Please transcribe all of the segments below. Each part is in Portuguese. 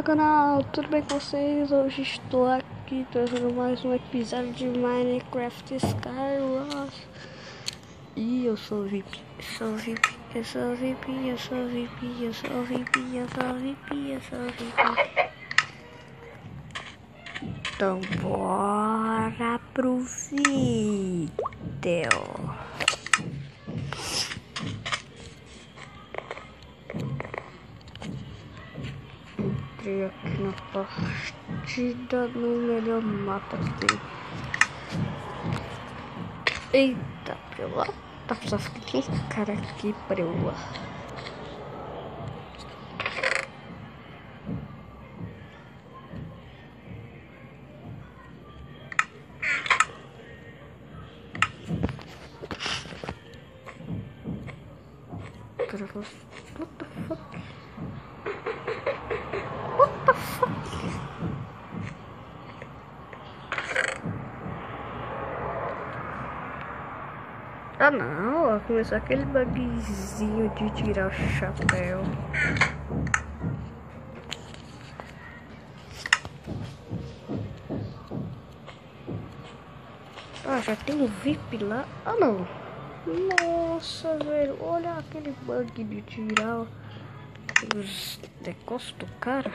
Fala canal, tudo bem com vocês? Hoje estou aqui trazendo mais um episódio de Minecraft Skywars. E eu sou VIP, sou VIP, eu sou VIP, eu sou VIP, eu sou VIP, eu sou VIP, eu sou VIP. Então bora pro vídeo. Entrei aqui na partida no melhor mapa que tem. Eita, pra eu lá. Tá só que tem cara aqui pra eu lá. What the fuck? What the fuck? Ah não, ó, começou aquele bugzinho de tirar o chapéu. Ah, já tem um VIP lá. Ah não. Nossa, velho, olha aquele bug de tirar os negócios do cara.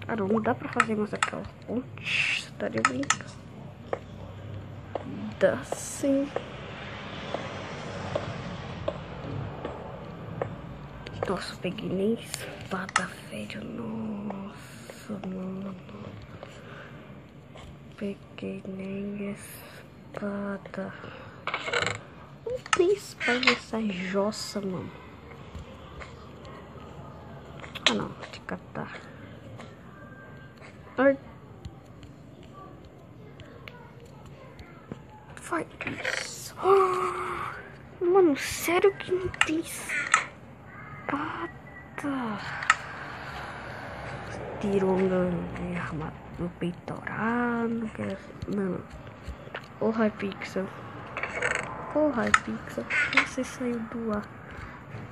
Ah não, não dá pra fazer mais aquela ponte. Estaria brincando. Dá sim. Nossa, peguei nem espada, velho. Nossa, mano. Peguei nem espada. Não tem espada nessa jossa, mano. Ah não, vou te catar. Ai. Faz isso. Oh, mano, sério que não tem espada? Tirou meu armadura peitoral. Não quero. Não. Ô Hypixel. Ô Hypixel. Você saiu do ar.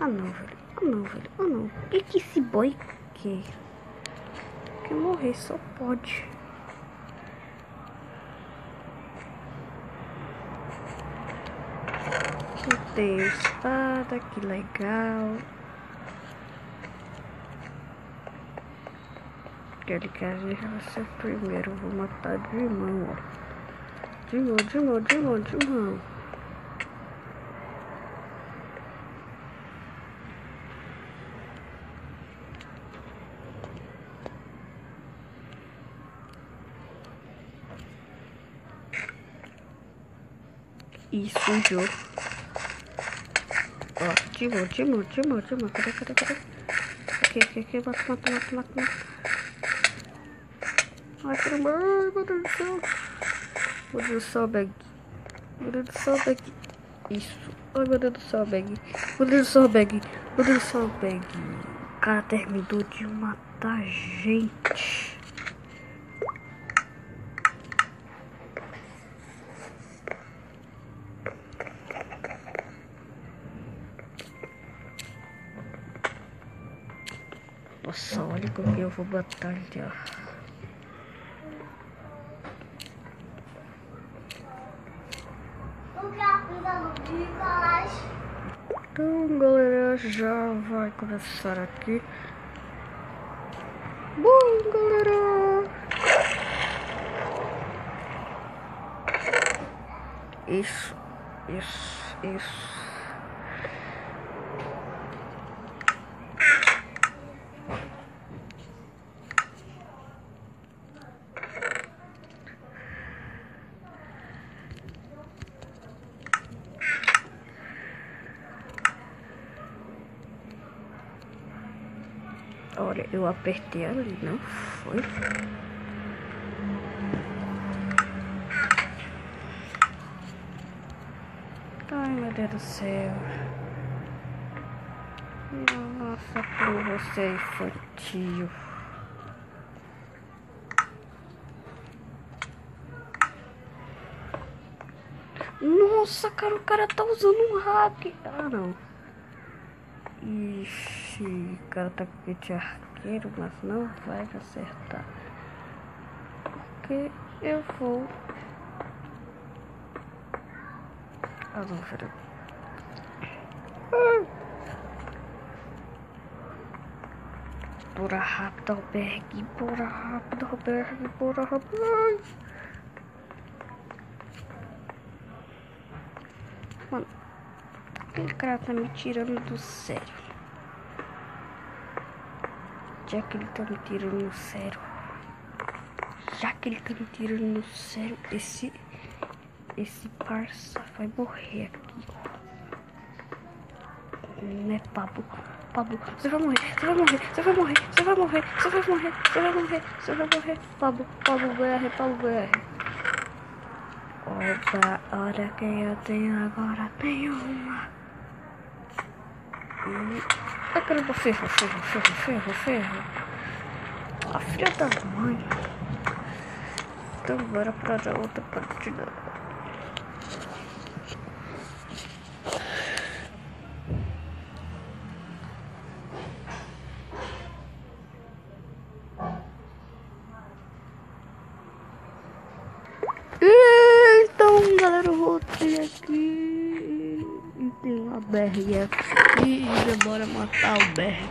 Ah não, velho. Ah não, velho. Ah não. E que esse boy quer? Que morrer só pode. Aqui tem espada. Que legal. Ele quer ver você primeiro. Vou matar de mão, ó. De mão. Isso, sujou. Ó, de mão. Cadê? Aqui, mata. Ai, caramba, ai, meu Deus do céu. Meu Deus do céu, bag. Isso. Ai, meu Deus do céu, bag. O cara terminou de matar a gente. Nossa, olha como eu vou batalhar. Então, galera, já vai começar aqui. Bom, galera. Isso. Olha, eu apertei ali, não foi? Ai, meu Deus do céu. Nossa, como você é infantil. Nossa, cara, o cara tá usando um hack. Ah, não. Ixi, o cara tá com kit arqueiro, mas não vai acertar. Porque eu vou... Ah, não, peraí. Bora rápido, albergue. Bora rápido, albergue. Bora rápido. Mano, aquele cara tá me tirando do sério. Já que ele tá me tirando do sério. Esse parça vai morrer aqui. Né, Pablo? Pablo, você vai morrer. Pablo, BR. Opa, olha quem eu tenho agora. Tenho uma. Eu quero ferro. A filha da mãe. Então bora pra outra partida. Então galera, eu voltei aqui e tem uma berg aqui e demora matar o berg.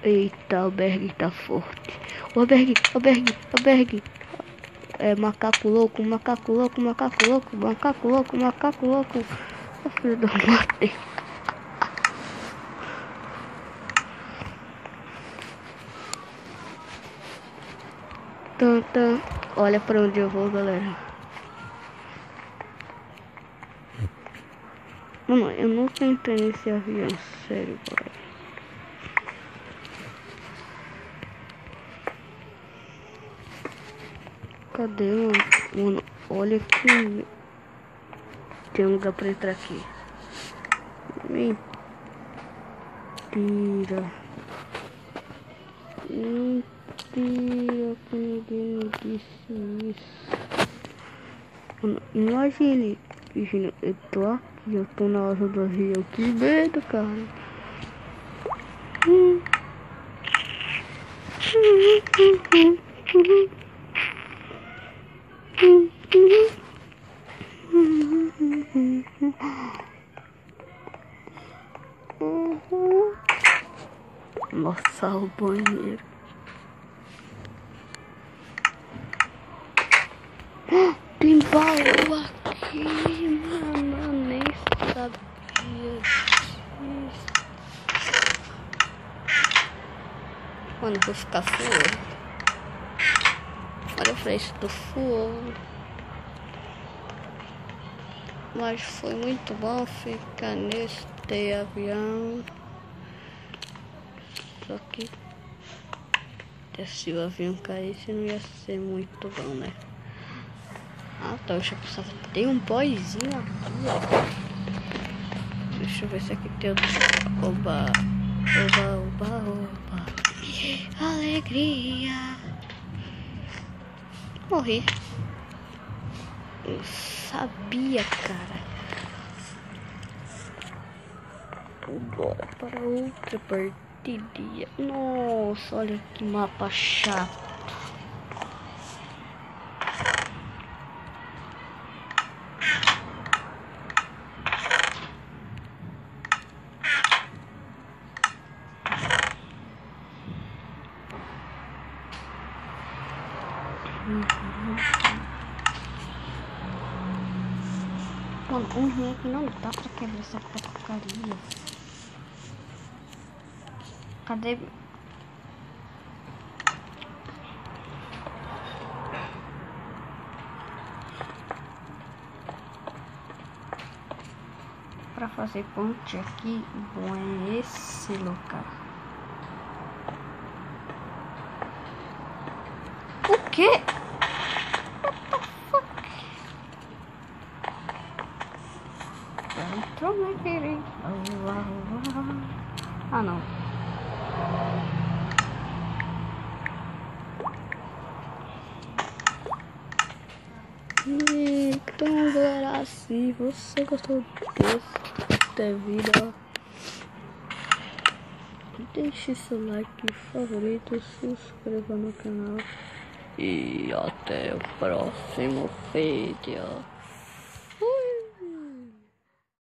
Eita, o berg tá forte. O berg. É macaco louco. O filho da mãe. Olha pra onde eu vou, galera. Mano, eu nunca entrei nesse avião, sério, galera. Cadê, mano? Olha aqui. Tem um lugar pra entrar aqui. Mentira que ninguém me disse isso. Mano, imagine, eu tô aqui, eu tô na asa do avião. Que medo, cara. Nossa, o banheiro. Tem baú aqui, mano. Eu nem sabia disso. Mano, vou ficar full. Olha pra isso do full. Mas foi muito bom ficar nesse avião. Só que se o avião caísse não ia ser muito bom, né? Ah, tá, deixa eu pensar. Tem um boyzinho aqui, ó. Deixa eu ver se aqui tem outro. Oba. Alegria. Morri. Eu sabia, cara. Bora para outra partida. Nossa, olha que mapa chato. Mano, um rim aqui não dá pra quebrar essa porcaria. Cadê? Pra fazer ponte aqui, bom é esse local. O quê? Ah, não. Então, galera, se você gostou desse vídeo, deixe seu like favorito, se inscreva no canal e até o próximo vídeo.